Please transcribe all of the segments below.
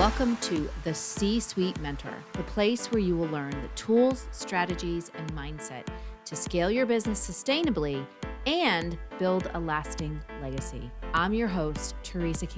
Welcome to the C-Suite Mentor, the place where you will learn the tools, strategies, and mindset to scale your business sustainably and build a lasting legacy. I'm your host, Teresa.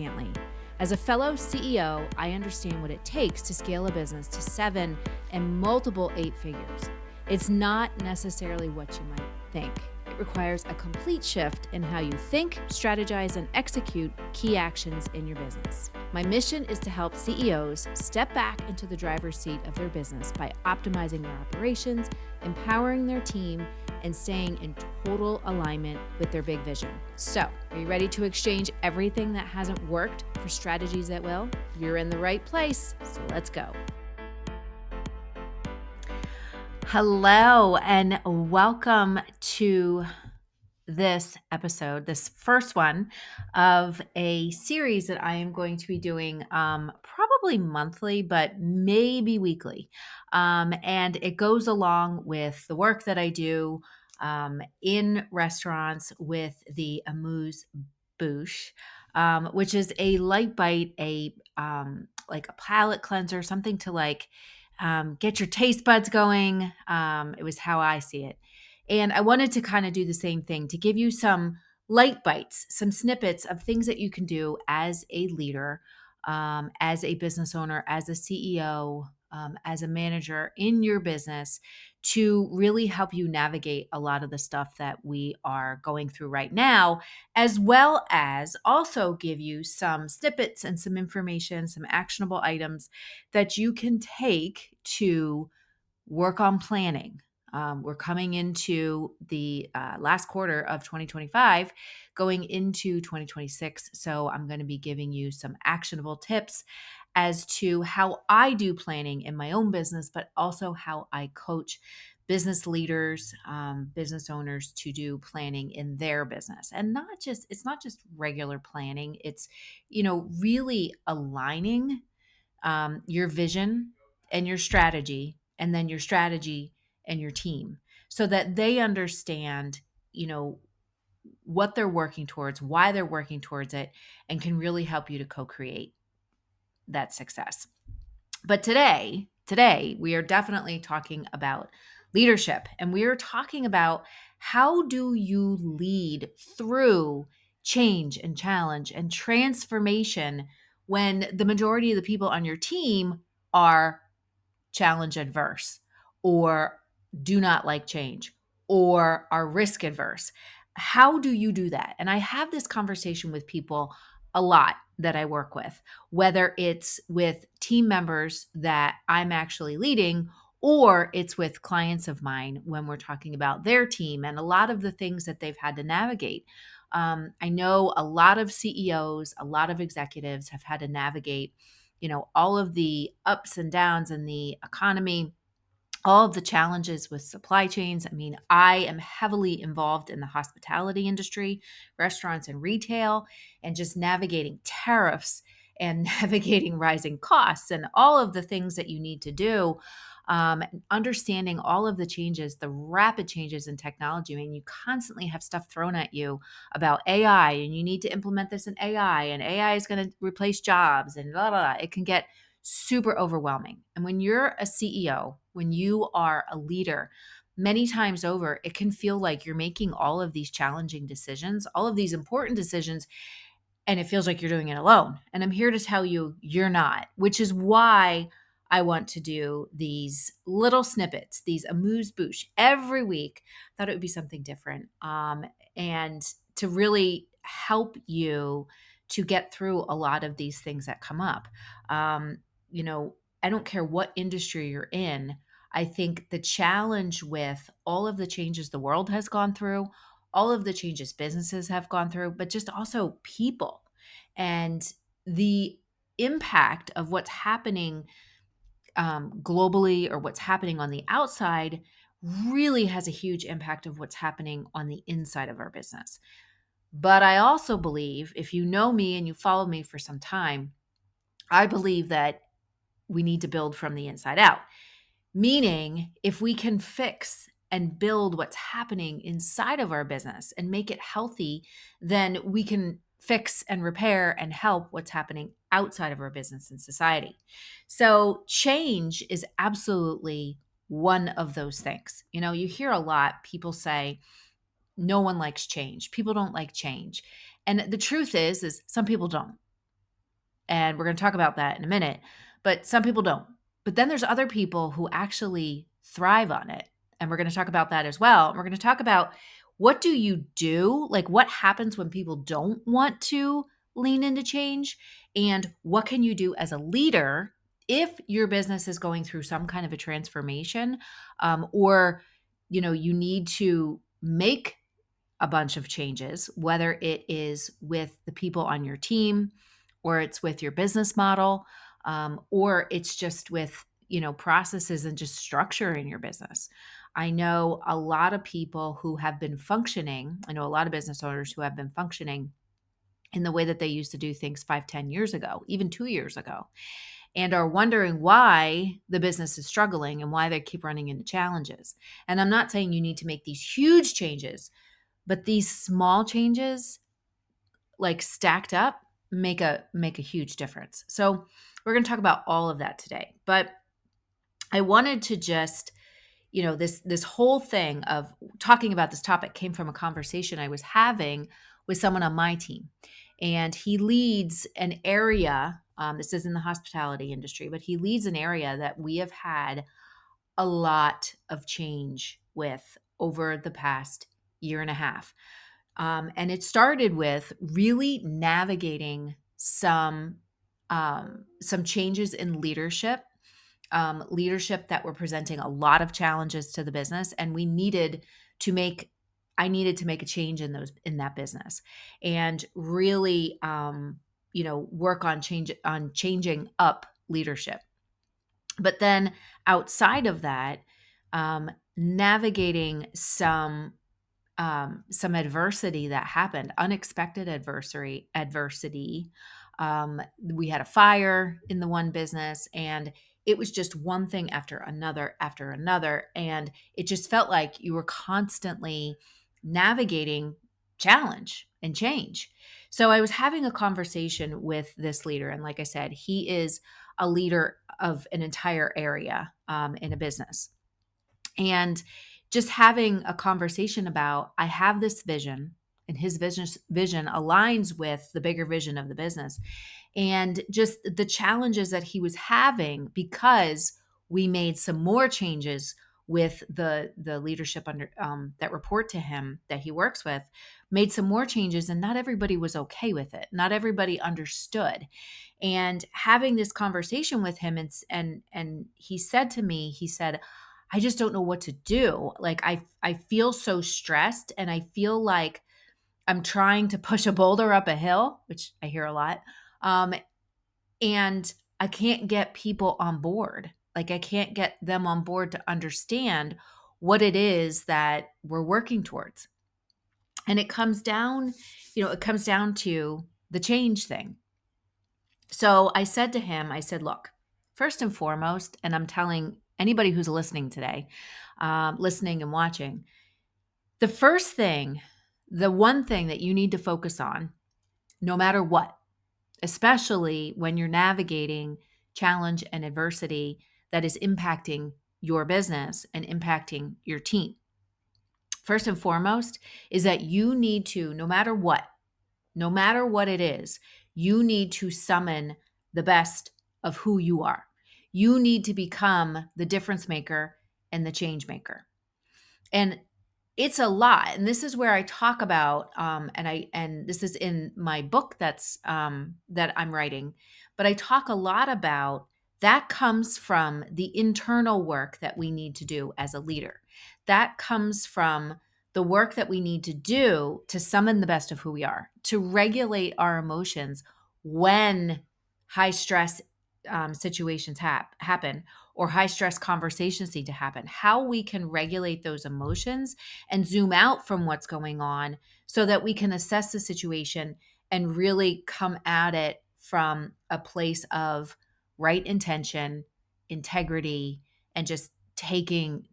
As a fellow CEO, I understand what it takes to scale a business to 7 and multiple 8 figures. It's not necessarily what you might think. It requires a complete shift in how you think, strategize, and execute key actions in your business. My mission is to help CEOs step back into the driver's seat of their business by optimizing their operations, empowering their team, and staying in total alignment with their big vision. So, are you ready to exchange everything that hasn't worked for strategies that will? You're in the right place, so let's go. Hello, and welcome to this episode, this first one of a series that I am going to be doing probably monthly, but maybe weekly. And it goes along with the work that I do in restaurants with the Amuse Bouche, which is a light bite, like a palate cleanser, something to get your taste buds going. It was how I see it. And I wanted to kind of do the same thing to give you some light bites, some snippets of things that you can do as a leader, as a business owner, as a CEO, as a manager in your business to really help you navigate a lot of the stuff that we are going through right now, as well as also give you some snippets and some information, some actionable items that you can take to work on planning. We're coming into the last quarter of 2025, going into 2026. So I'm going to be giving you some actionable tips as to how I do planning in my own business, but also how I coach business leaders, business owners to do planning in their business. And it's not just regular planning. It's, really aligning your vision and your strategy, and then your strategy and your team, so that they understand, what they're working towards, why they're working towards it, and can really help you to co-create that success. But today we are definitely talking about leadership, and we are talking about how do you lead through change and challenge and transformation when the majority of the people on your team are challenge adverse, or do not like change, or are risk adverse. How do you do that? And I have this conversation with people a lot that I work with, whether it's with team members that I'm actually leading, or it's with clients of mine when we're talking about their team and a lot of the things that they've had to navigate. I know a lot of CEOs, a lot of executives have had to navigate all of the ups and downs in the economy, all of the challenges with supply chains. I mean, I am heavily involved in the hospitality industry, restaurants and retail, and just navigating tariffs and navigating rising costs and all of the things that you need to do. Understanding all of the changes, the rapid changes in technology. I mean, you constantly have stuff thrown at you about AI, and you need to implement this in AI, and AI is going to replace jobs, and blah, blah, blah. It can get super overwhelming. And when you're a CEO, when you are a leader, many times over, it can feel like you're making all of these challenging decisions, all of these important decisions, and it feels like you're doing it alone. And I'm here to tell you, you're not, which is why I want to do these little snippets, these amuse bouche every week. Thought it would be something different, and to really help you to get through a lot of these things that come up. I don't care what industry you're in. I think the challenge with all of the changes the world has gone through, all of the changes businesses have gone through, but just also people, and the impact of what's happening globally, or what's happening on the outside, really has a huge impact of what's happening on the inside of our business. But I also believe, if you know me and you follow me for some time, I believe that we need to build from the inside out. Meaning, if we can fix and build what's happening inside of our business and make it healthy, then we can fix and repair and help what's happening outside of our business and society. So change is absolutely one of those things. You hear a lot people say no one likes change. People don't like change. And the truth is some people don't. And we're going to talk about that in a minute, but some people don't. But then there's other people who actually thrive on it. And we're going to talk about that as well. And we're going to talk about what do you do? Like what happens when people don't want to lean into change? And what can you do as a leader if your business is going through some kind of a transformation, or you need to make a bunch of changes, whether it is with the people on your team, or it's with your business model, or it's just with processes and just structure in your business. I know a lot of people who have been functioning. I know a lot of business owners who have been functioning in the way that they used to do things 5, 10 years ago, even 2 years ago, and are wondering why the business is struggling and why they keep running into challenges. And I'm not saying you need to make these huge changes, but these small changes, like stacked up, make a huge difference. So we're going to talk about all of that today. But I wanted to just, this whole thing of talking about this topic came from a conversation I was having with someone on my team. And he leads an area, this is in the hospitality industry, but he leads an area that we have had a lot of change with over the past year and a half. And it started with really navigating some changes in leadership that were presenting a lot of challenges to the business, and I needed to make a change in that business, and really, work on changing up leadership. But then outside of that, navigating some adversity that happened, unexpected adversity. We had a fire in the one business, and it was just one thing after another. And it just felt like you were constantly navigating challenge and change. So I was having a conversation with this leader. And like I said, he is a leader of an entire area in a business. And just having a conversation about, I have this vision, and his vision aligns with the bigger vision of the business, and just the challenges that he was having because we made some more changes with the leadership under that report to him that he works with, made some more changes, and not everybody was okay with it. Not everybody understood. And having this conversation with him, and he said to me, he said, I just don't know what to do. Like I feel so stressed, and I feel like I'm trying to push a boulder up a hill, which I hear a lot. Um, and I can't get people on board. Like I can't get them on board to understand what it is that we're working towards. And it comes down to the change thing. So I said to him, I said, look, first and foremost, and I'm telling anybody who's listening today, listening and watching, the first thing, the one thing that you need to focus on, no matter what, especially when you're navigating challenge and adversity that is impacting your business and impacting your team. First and foremost is that you need to, no matter what it is, you need to summon the best of who you are. You need to become the difference maker and the change maker. And it's a lot. And this is where I talk about, and this is in my book that I'm writing, but I talk a lot about that comes from the internal work that we need to do as a leader. That comes from the work that we need to do to summon the best of who we are, to regulate our emotions when high stress situations happen, or high stress conversations need to happen, how we can regulate those emotions and zoom out from what's going on so that we can assess the situation and really come at it from a place of right intention, integrity, and just taking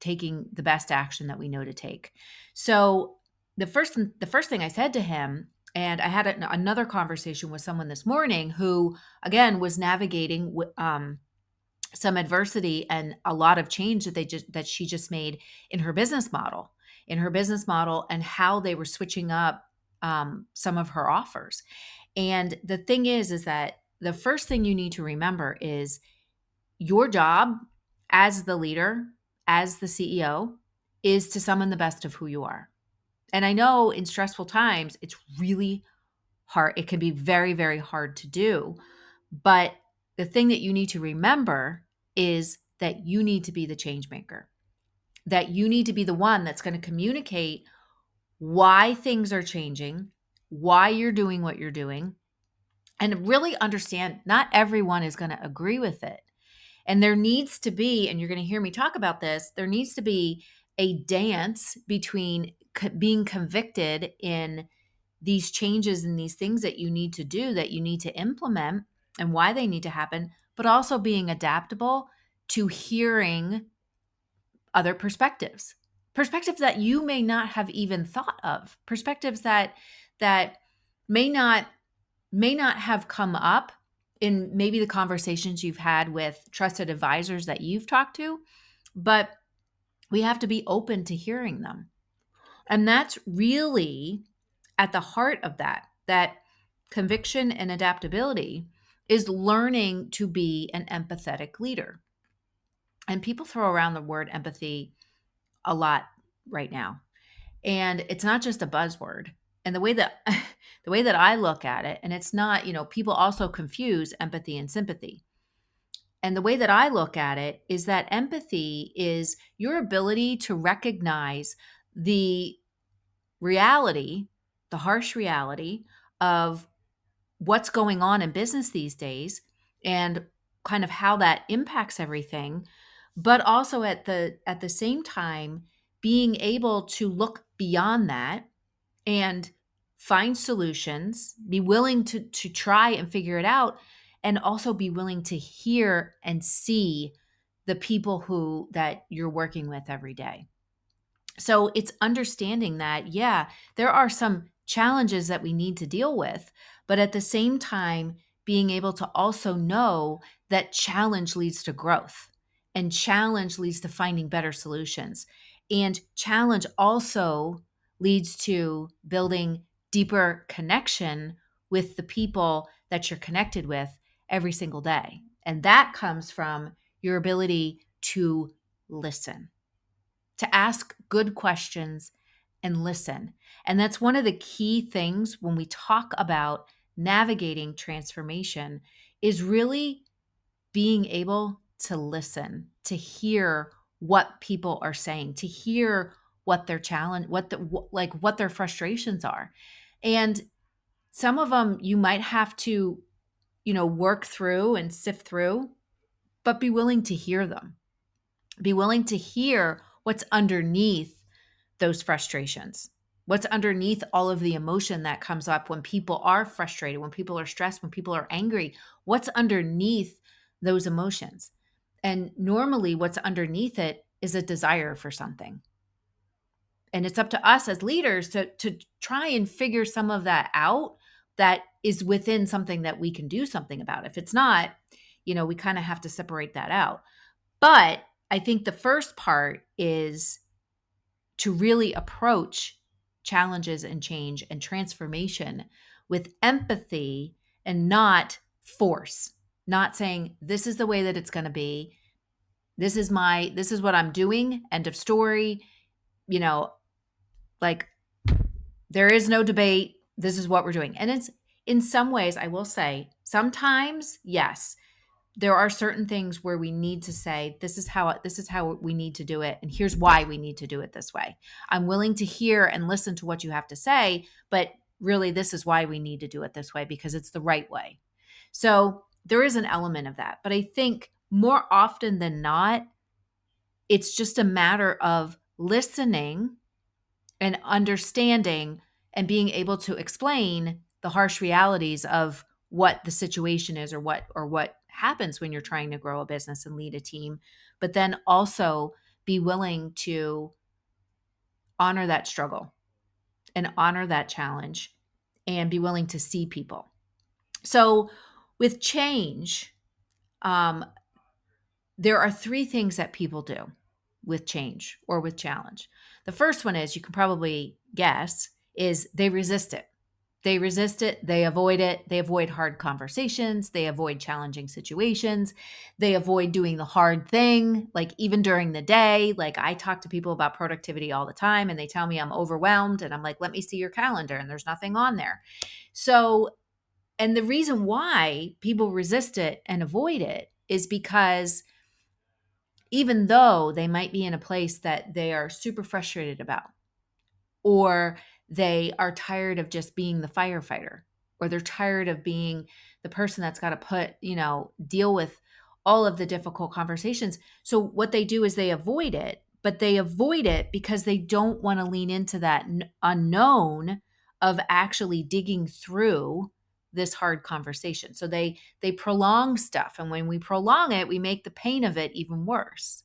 the best action that we know to take. So the first thing I said to him, And I had another conversation with someone this morning who, again, was navigating some adversity and a lot of change that she just made in her business model, and how they were switching up some of her offers. And the thing is that the first thing you need to remember is your job as the leader, as the CEO, is to summon the best of who you are. And I know in stressful times, it's really hard. It can be very, very hard to do. But the thing that you need to remember is that you need to be the change maker, that you need to be the one that's going to communicate why things are changing, why you're doing what you're doing, and really understand not everyone is going to agree with it. And there needs to be, and you're going to hear me talk about this, there needs to be a dance between being convicted in these changes and these things that you need to do, that you need to implement, and why they need to happen, but also being adaptable to hearing other perspectives that you may not have even thought of, perspectives that may not have come up in maybe the conversations you've had with trusted advisors that you've talked to, but we have to be open to hearing them. And that's really at the heart of that conviction and adaptability is learning to be an empathetic leader. And people throw around the word empathy a lot right now. And it's not just a buzzword. And the way that the way that I look at it, and it's not, people also confuse empathy and sympathy. And the way that I look at it is that empathy is your ability to recognize the reality, the harsh reality of what's going on in business these days and kind of how that impacts everything, but also at the same time being able to look beyond that and find solutions, be willing to try and figure it out, and also be willing to hear and see the people who that you're working with every day. So it's understanding that, yeah, there are some challenges that we need to deal with, but at the same time, being able to also know that challenge leads to growth and challenge leads to finding better solutions. And challenge also leads to building deeper connection with the people that you're connected with every single day. And that comes from your ability to listen, to ask good questions and listen. And that's one of the key things when we talk about navigating transformation is really being able to listen, to hear what people are saying, to hear what their challenge, what their frustrations are. And some of them you might have to, work through and sift through, but be willing to hear them. Be willing to hear what's underneath those frustrations. What's underneath all of the emotion that comes up when people are frustrated, when people are stressed, when people are angry? What's underneath those emotions? And normally, what's underneath it is a desire for something. And it's up to us as leaders to try and figure some of that out that is within something that we can do something about. If it's not, we kind of have to separate that out. But I think the first part is to really approach challenges and change and transformation with empathy and not force, not saying this is the way that it's going to be. This is what I'm doing. End of story. You know, like there is no debate. This is what we're doing. And it's in some ways, I will say, sometimes, yes, there are certain things where we need to say this is how we need to do it, and here's why we need to do it this way. I'm willing to hear and listen to what you have to say, but really this is why we need to do it this way because it's the right way. So there is an element of that, but I think more often than not it's just a matter of listening and understanding and being able to explain the harsh realities of what the situation is, or what happens when you're trying to grow a business and lead a team, but then also be willing to honor that struggle and honor that challenge and be willing to see people. So with change, um, there are three things that people do with change or with challenge. The first one is, you can probably guess, is they resist it. They resist it. They avoid it. They avoid hard conversations. They avoid challenging situations. They avoid doing the hard thing. Like even during the day, like I talk to people about productivity all the time and they tell me I'm overwhelmed and I'm like, let me see your calendar and there's nothing on there. So, and the reason why people resist it and avoid it is because even though they might be in a place that they are super frustrated about, or they are tired of just being the firefighter, or they're tired of being the person that's got to deal with all of the difficult conversations. So what they do is they avoid it, but they avoid it because they don't want to lean into that unknown of actually digging through this hard conversation. So they prolong stuff, and when we prolong it, we make the pain of it even worse.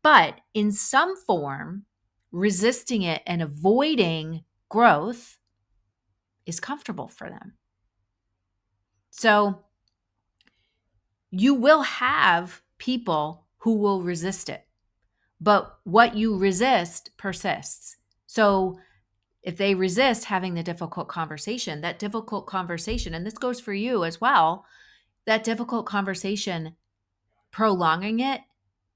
But in some form, resisting it and avoiding growth is comfortable for them. So you will have people who will resist it, but what you resist persists. So if they resist having the difficult conversation, that difficult conversation, and this goes for you as well, that difficult conversation, prolonging it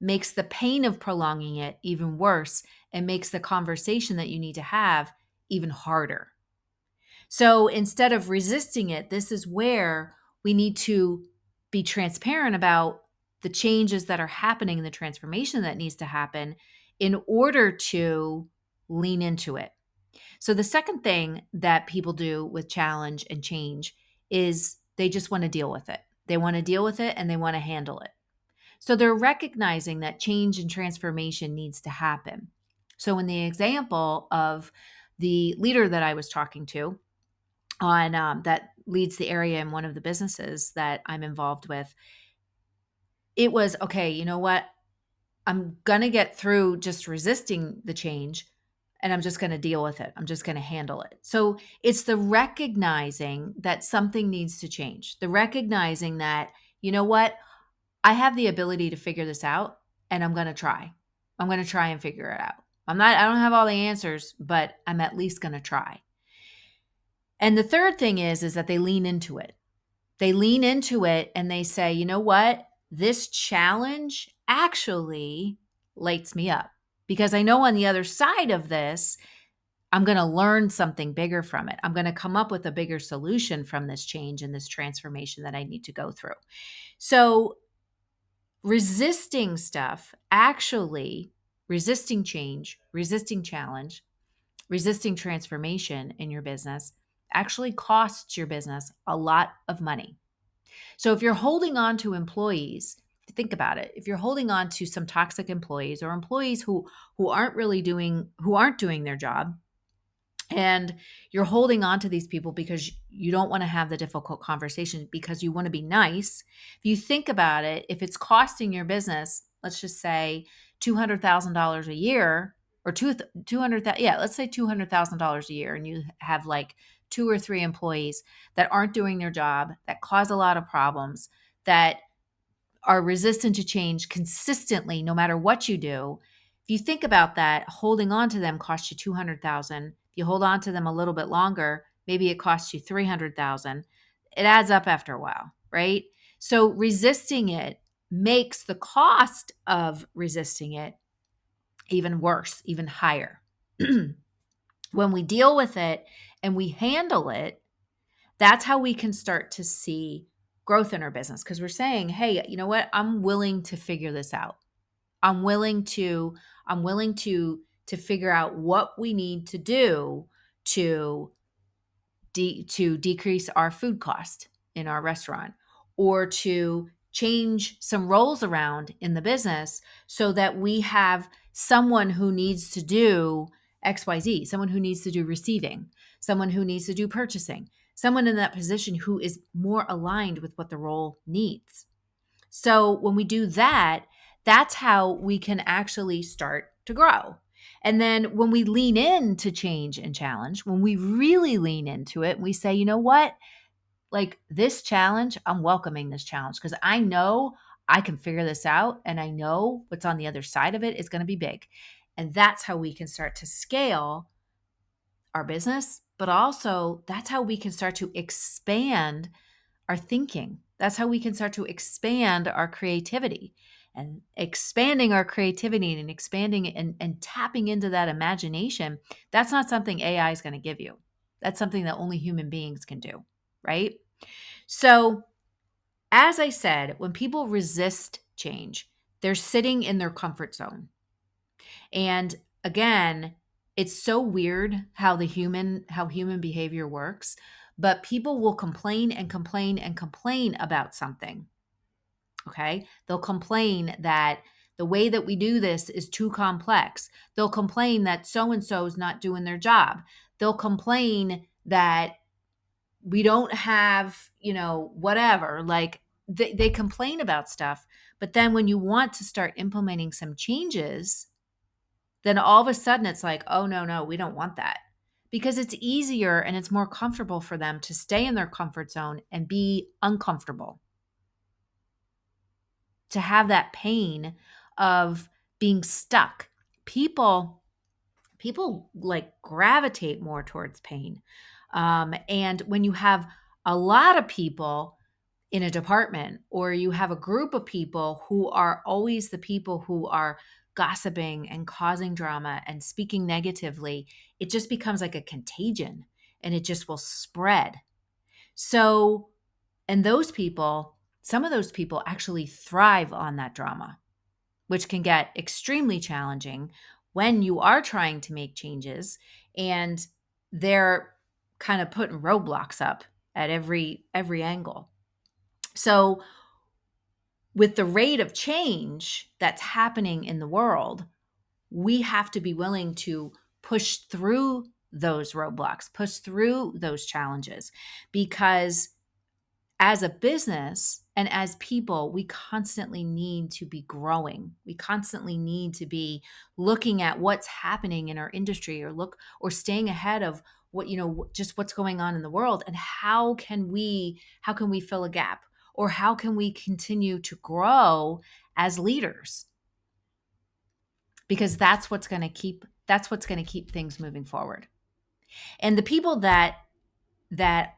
makes the pain of prolonging it even worse and makes the conversation that you need to have even harder. So instead of resisting it, this is where we need to be transparent about the changes that are happening, the transformation that needs to happen in order to lean into it. So the second thing that people do with challenge and change is they just want to deal with it. They want to deal with it and they want to handle it. So they're recognizing that change and transformation needs to happen. So in the example of the leader that I was talking to on that leads the area in one of the businesses that I'm involved with, it was, okay, you know what? I'm going to get through just resisting the change and I'm just going to deal with it. I'm just going to handle it. So it's the recognizing that something needs to change, the recognizing that, you know what? I have the ability to figure this out and I'm going to try. I'm going to try and figure it out. I don't have all the answers, but I'm at least going to try. And the third thing is that they lean into it. They lean into it and they say, you know what? This challenge actually lights me up because I know on the other side of this, I'm going to learn something bigger from it. I'm going to come up with a bigger solution from this change and this transformation that I need to go through. So resisting stuff, actually resisting change, resisting challenge, resisting transformation in your business actually costs your business a lot of money. So if you're holding on to employees, think about it. If you're holding on to some toxic employees or employees who aren't doing their job, and you're holding on to these people because you don't want to have the difficult conversation because you want to be nice. If you think about it, if it's costing your business, let's just say $200,000 a year or 200, yeah, let's say $200,000 a year, and you have like 2 or 3 employees that aren't doing their job, that cause a lot of problems, that are resistant to change consistently, no matter what you do. If you think about that, holding on to them costs you 200,000. If you hold on to them a little bit longer, maybe it costs you 300,000. It adds up after a while, right? So resisting it makes the cost of resisting it even worse, even higher. When we deal with it and we handle it, that's how we can start to see growth in our business, because we're saying, hey, you know what? I'm willing to figure this out. I'm willing to figure out what we need to do to to decrease our food cost in our restaurant, or to change some roles around in the business so that we have someone who needs to do XYZ, someone who needs to do receiving, someone who needs to do purchasing, someone in that position who is more aligned with what the role needs. So when we do that, that's how we can actually start to grow. And then when we lean into change and challenge, when we really lean into it, we say, you know what? Like this challenge, I'm welcoming this challenge because I know I can figure this out and I know what's on the other side of it is going to be big. And that's how we can start to scale our business, but also that's how we can start to expand our thinking. That's how we can start to expand our creativity. And expanding our creativity and expanding and tapping into that imagination, that's not something AI is going to give you. That's something that only human beings can do, right? So, as I said, when people resist change, they're sitting in their comfort zone. And again, it's so weird how human behavior works, but people will complain and complain and complain about something. Okay? They'll complain that the way that we do this is too complex. They'll complain that so and so is not doing their job. They'll complain that we don't have, whatever. Like they complain about stuff, but then when you want to start implementing some changes, then all of a sudden it's like, oh, no, no, we don't want that. Because it's easier and it's more comfortable for them to stay in their comfort zone and be uncomfortable, to have that pain of being stuck. People like gravitate more towards pain. And when you have a lot of people in a department, or you have a group of people who are always the people who are gossiping and causing drama and speaking negatively, it just becomes like a contagion and it just will spread. So, and some of those people actually thrive on that drama, which can get extremely challenging when you are trying to make changes and they're kind of putting roadblocks up at every angle. So, with the rate of change that's happening in the world, we have to be willing to push through those roadblocks, push through those challenges, because as a business and as people, we constantly need to be growing. We constantly need to be looking at what's happening in our industry, or staying ahead of just what's going on in the world, and how can we fill a gap, or how can we continue to grow as leaders, because that's what's going to keep things moving forward. And the people that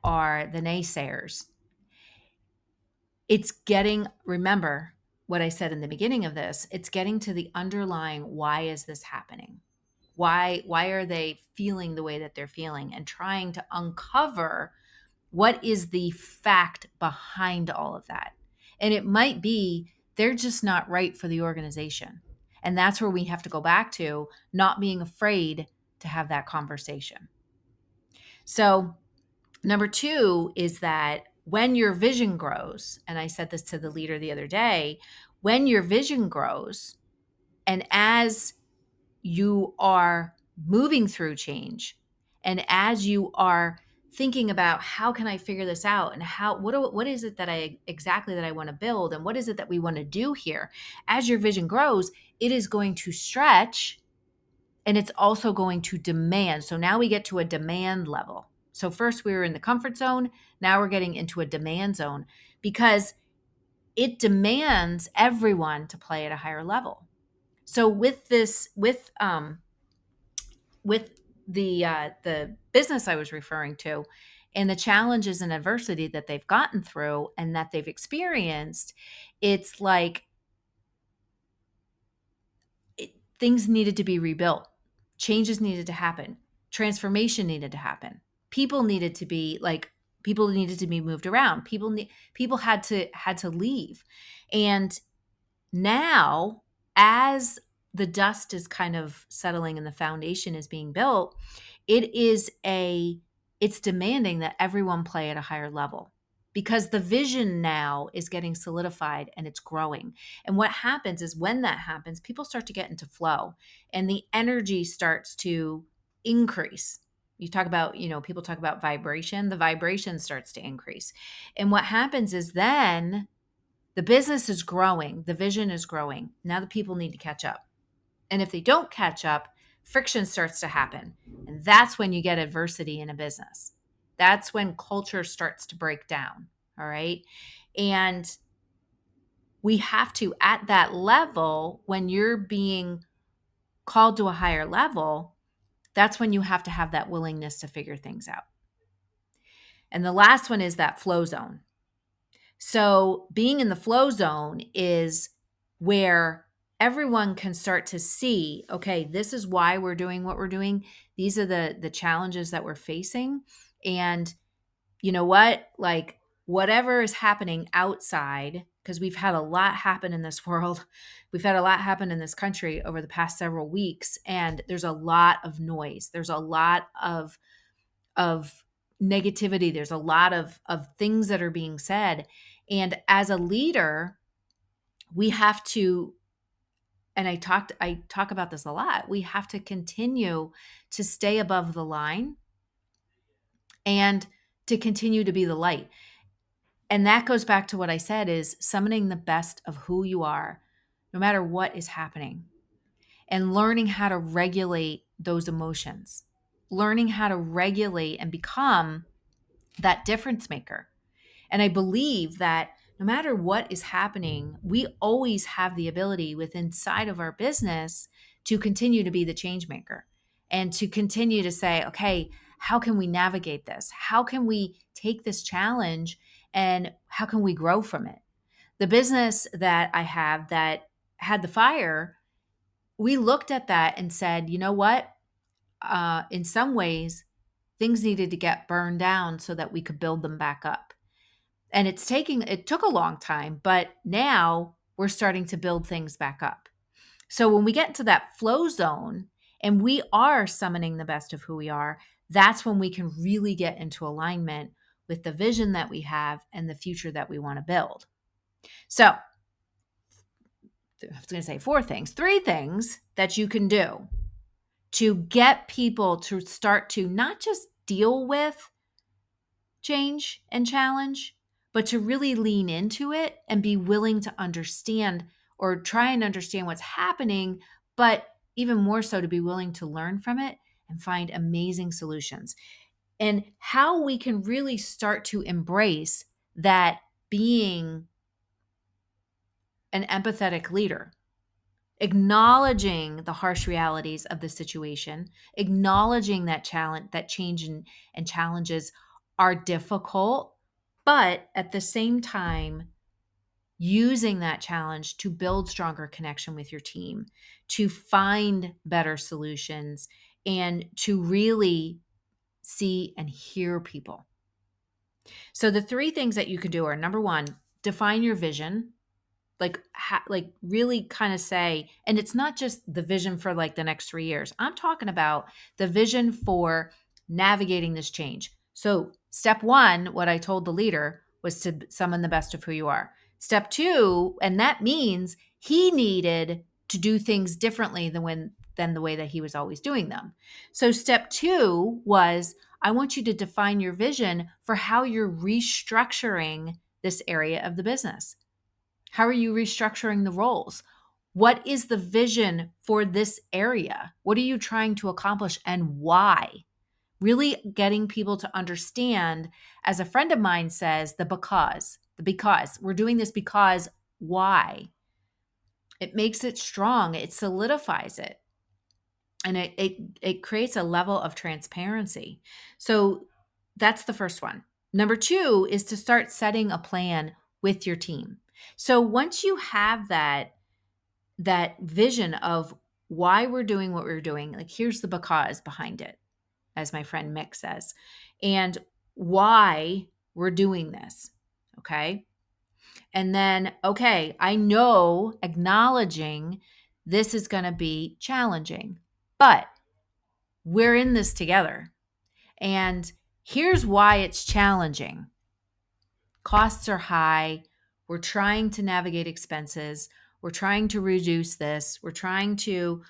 are the naysayers, remember what I said in the beginning of this, it's getting to the underlying, why is this happening? Why are they feeling the way that they're feeling, and trying to uncover what is the fact behind all of that. And it might be they're just not right for the organization. And that's where we have to go back to not being afraid to have that conversation. So, number 2 is that when your vision grows, and I said this to the leader the other day, when your vision grows, and as you are moving through change, and as you are thinking about how can I figure this out, and what is it that I want to build, and what is it that we want to do here, as your vision grows, it is going to stretch, and it's also going to demand. So now we get to a demand level. So first we were in the comfort zone, now we're getting into a demand zone, because it demands everyone to play at a higher level. So with the business I was referring to, and the challenges and adversity that they've gotten through and that they've experienced, it's like things needed to be rebuilt, changes needed to happen, transformation needed to happen, people needed to be moved around, people had to leave. And now, as the dust is kind of settling and the foundation is being built, it's demanding that everyone play at a higher level, because the vision now is getting solidified and it's growing. And what happens is, when that happens, people start to get into flow and the energy starts to increase. People talk about vibration, the vibration starts to increase. And what happens is, then the business is growing, the vision is growing. Now the people need to catch up. And if they don't catch up, friction starts to happen. And that's when you get adversity in a business. That's when culture starts to break down. All right. And we have to, at that level, when you're being called to a higher level, that's when you have to have that willingness to figure things out. And the last one is that flow zone. So being in the flow zone is where everyone can start to see, okay, this is why we're doing what we're doing. These are the challenges that we're facing. And you know what? Like whatever is happening outside, because we've had a lot happen in this world. We've had a lot happen in this country over the past several weeks. And there's a lot of noise. There's a lot of negativity. There's a lot of things that are being said. And as a leader, we have to, and I talk about this a lot, we have to continue to stay above the line and to continue to be the light. And that goes back to what I said is summoning the best of who you are, no matter what is happening, and learning how to regulate those emotions, learning how to regulate and become that difference maker. And I believe that no matter what is happening, we always have the ability within inside of our business to continue to be the change maker and to continue to say, okay, how can we navigate this? How can we take this challenge and how can we grow from it? The business that I have that had the fire, we looked at that and said, you know what? In some ways, things needed to get burned down so that we could build them back up. And it took a long time, but now we're starting to build things back up. So when we get into that flow zone and we are summoning the best of who we are, that's when we can really get into alignment with the vision that we have and the future that we want to build. So I was going to say three things that you can do to get people to start to not just deal with change and challenge, but to really lean into it and be willing to understand or try and understand what's happening, but even more so to be willing to learn from it and find amazing solutions. And how we can really start to embrace that being an empathetic leader, acknowledging the harsh realities of the situation, acknowledging that change and challenges are difficult, but at the same time, using that challenge to build stronger connection with your team, to find better solutions, and to really see and hear people. So the three things that you can do are number one, define your vision. Like really kind of say, and it's not just the vision for like the next 3 years. I'm talking about the vision for navigating this change. So step one, what I told the leader was to summon the best of who you are. Step two, and that means he needed to do things differently than the way that he was always doing them. So step two was, I want you to define your vision for how you're restructuring this area of the business. How are you restructuring the roles? What is the vision for this area? What are you trying to accomplish and why? Really getting people to understand, as a friend of mine says, the because. We're doing this because why? It makes it strong, it solidifies it, and it creates a level of transparency. So that's the first one. Number two is to start setting a plan with your team. So once you have that vision of why we're doing what we're doing, like here's the because behind it, as my friend Mick says, and why we're doing this. Okay. And then, okay, I know acknowledging this is going to be challenging, but we're in this together. And here's why it's challenging. Costs are high. We're trying to navigate expenses. We're trying to reduce this. We're trying to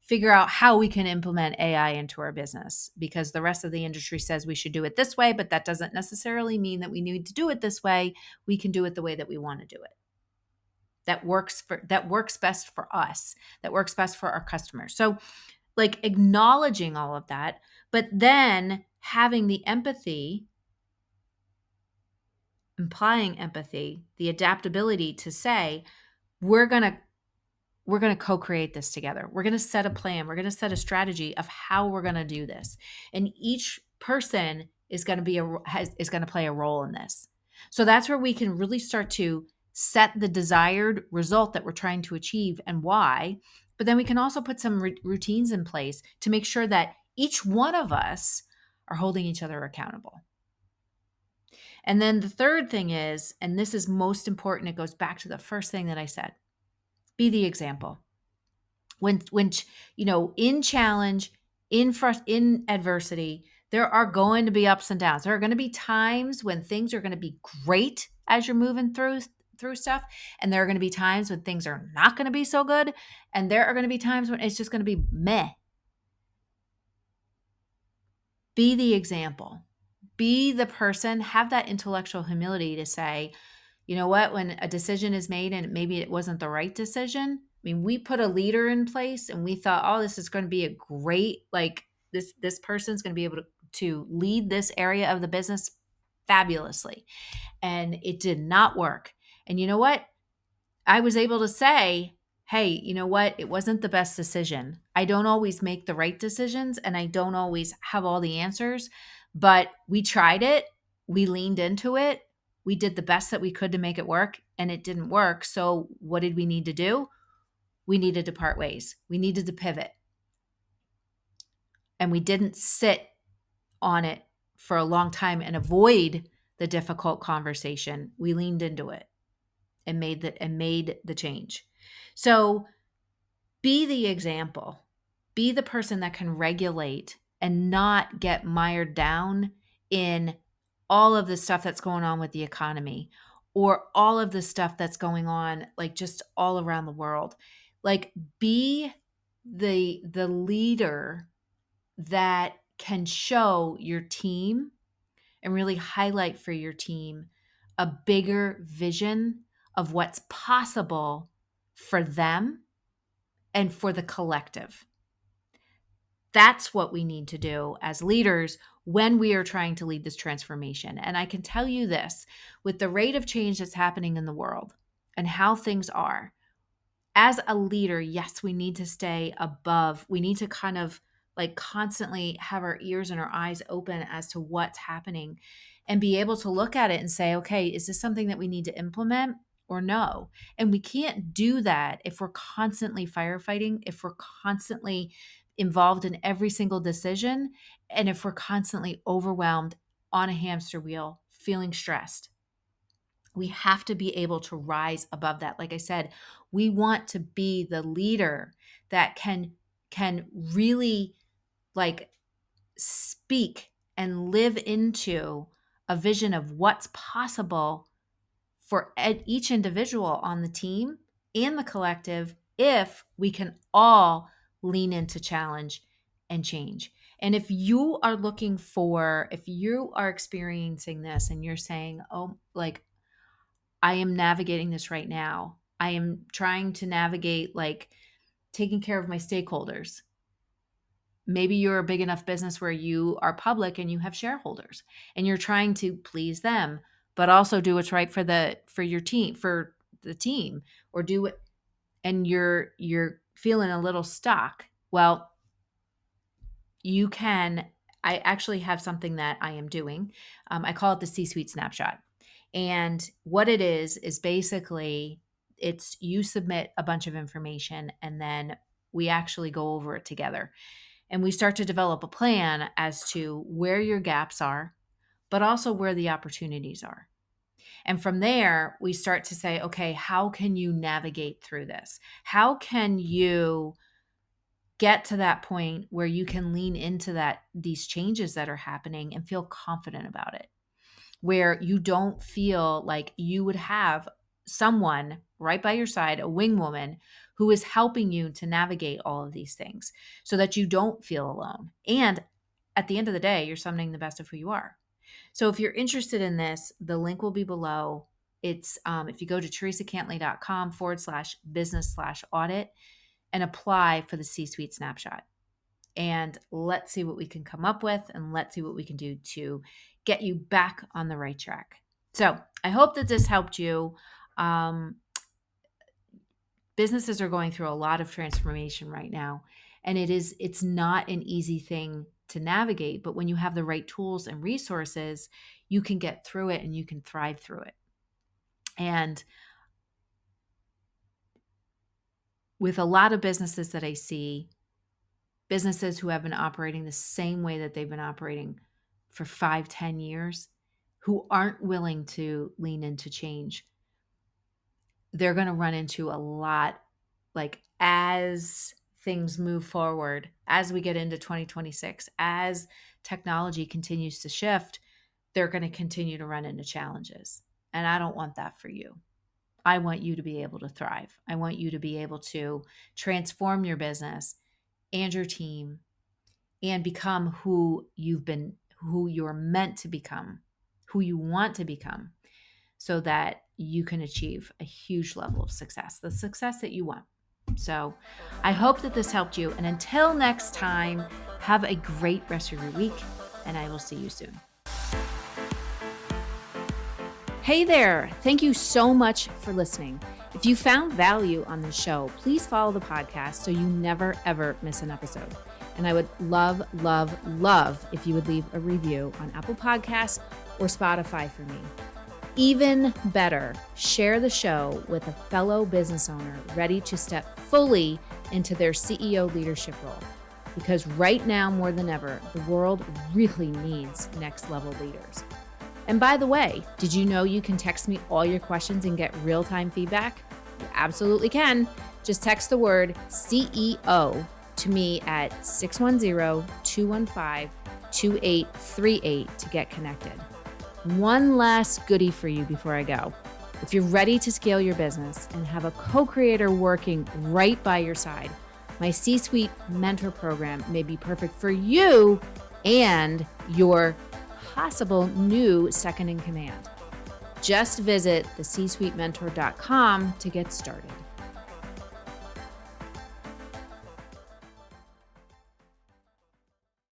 figure out how we can implement AI into our business because the rest of the industry says we should do it this way, but that doesn't necessarily mean that we need to do it this way. We can do it the way that we want to do it. that works best for us, that works best for our customers. So like acknowledging all of that, but then having the empathy, implying empathy, the adaptability to say, we're going to co-create this together. We're going to set a plan. We're going to set a strategy of how we're going to do this. And each person is going to is going to play a role in this. So that's where we can really start to set the desired result that we're trying to achieve and why. But then we can also put some routines in place to make sure that each one of us are holding each other accountable. And then the third thing is, and this is most important, it goes back to the first thing that I said, be the example. When in challenge, in adversity, there are going to be ups and downs. There are going to be times when things are going to be great as you're moving through stuff, and there are going to be times when things are not going to be so good, and there are going to be times when it's just going to be meh. Be the example. Be the person, have that intellectual humility to say, you know what, when a decision is made and maybe it wasn't the right decision. I mean, we put a leader in place and we thought, oh, this is going to be a great, like this person's going to be able to lead this area of the business fabulously. And it did not work. And you know what? I was able to say, hey, you know what? It wasn't the best decision. I don't always make the right decisions and I don't always have all the answers, but we tried it. We leaned into it. We did the best that we could to make it work and it didn't work. So what did we need to do? We needed to part ways. We needed to pivot. And we didn't sit on it for a long time and avoid the difficult conversation. We leaned into it and made the change. So be the example. Be the person that can regulate and not get mired down in all of the stuff that's going on with the economy or all of the stuff that's going on like just all around the world. Like be the leader that can show your team and really highlight for your team a bigger vision of what's possible for them and for the collective. That's what we need to do as leaders when we are trying to lead this transformation. And I can tell you this, with the rate of change that's happening in the world and how things are, as a leader, yes, we need to stay above. We need to kind of like constantly have our ears and our eyes open as to what's happening and be able to look at it and say, okay, is this something that we need to implement or no? And we can't do that if we're constantly firefighting, if we're constantly involved in every single decision, and if we're constantly overwhelmed on a hamster wheel, feeling stressed. We have to be able to rise above that. Like I said, we want to be the leader that can really like speak and live into a vision of what's possible for each individual on the team and the collective if we can all lean into challenge and change. And if you are if you are experiencing this and you're saying, oh, like, I am navigating this right now. I am trying to navigate like taking care of my stakeholders. Maybe you're a big enough business where you are public and you have shareholders and you're trying to please them, but also do what's right for your team, for the team, or do it and you're feeling a little stuck. Well, I actually have something that I am doing. I call it the C-suite snapshot. And what it is basically you submit a bunch of information and then we actually go over it together. And we start to develop a plan as to where your gaps are, but also where the opportunities are. And from there, we start to say, okay, how can you navigate through this? How can you get to that point where you can lean into these changes that are happening and feel confident about it? Where you don't feel like you would have someone right by your side, a wing woman, who is helping you to navigate all of these things so that you don't feel alone. And at the end of the day, you're summoning the best of who you are. So if you're interested in this, the link will be below. It's if you go to teresacantley.com/business/audit and apply for the C-suite snapshot. And let's see what we can come up with, and let's see what we can do to get you back on the right track. So I hope that this helped you. Businesses are going through a lot of transformation right now, and it's not an easy thing to navigate, but when you have the right tools and resources, you can get through it and you can thrive through it. And with a lot of businesses that I see, businesses who have been operating the same way that they've been operating for 5-10 years, who aren't willing to lean into change, they're going to run into a lot, like, as things move forward, as we get into 2026, as technology continues to shift, they're going to continue to run into challenges. And I don't want that for you. I want you to be able to thrive. I want you to be able to transform your business and your team and become who you're meant to become, who you want to become, so that you can achieve a huge level of success, the success that you want. So I hope that this helped you. And until next time, have a great rest of your week, and I will see you soon. Hey there. Thank you so much for listening. If you found value on this show, please follow the podcast so you never, ever miss an episode. And I would love, love, love if you would leave a review on Apple Podcasts or Spotify for me. Even better, share the show with a fellow business owner ready to step fully into their CEO leadership role. Because right now, more than ever, the world really needs next level leaders. And by the way, did you know you can text me all your questions and get real-time feedback? You absolutely can. Just text the word CEO to me at 610-215-2838 to get connected. One last goodie for you before I go. If you're ready to scale your business and have a co-creator working right by your side, my C-Suite Mentor Program may be perfect for you and your possible new second in command. Just visit thecsuitementor.com to get started.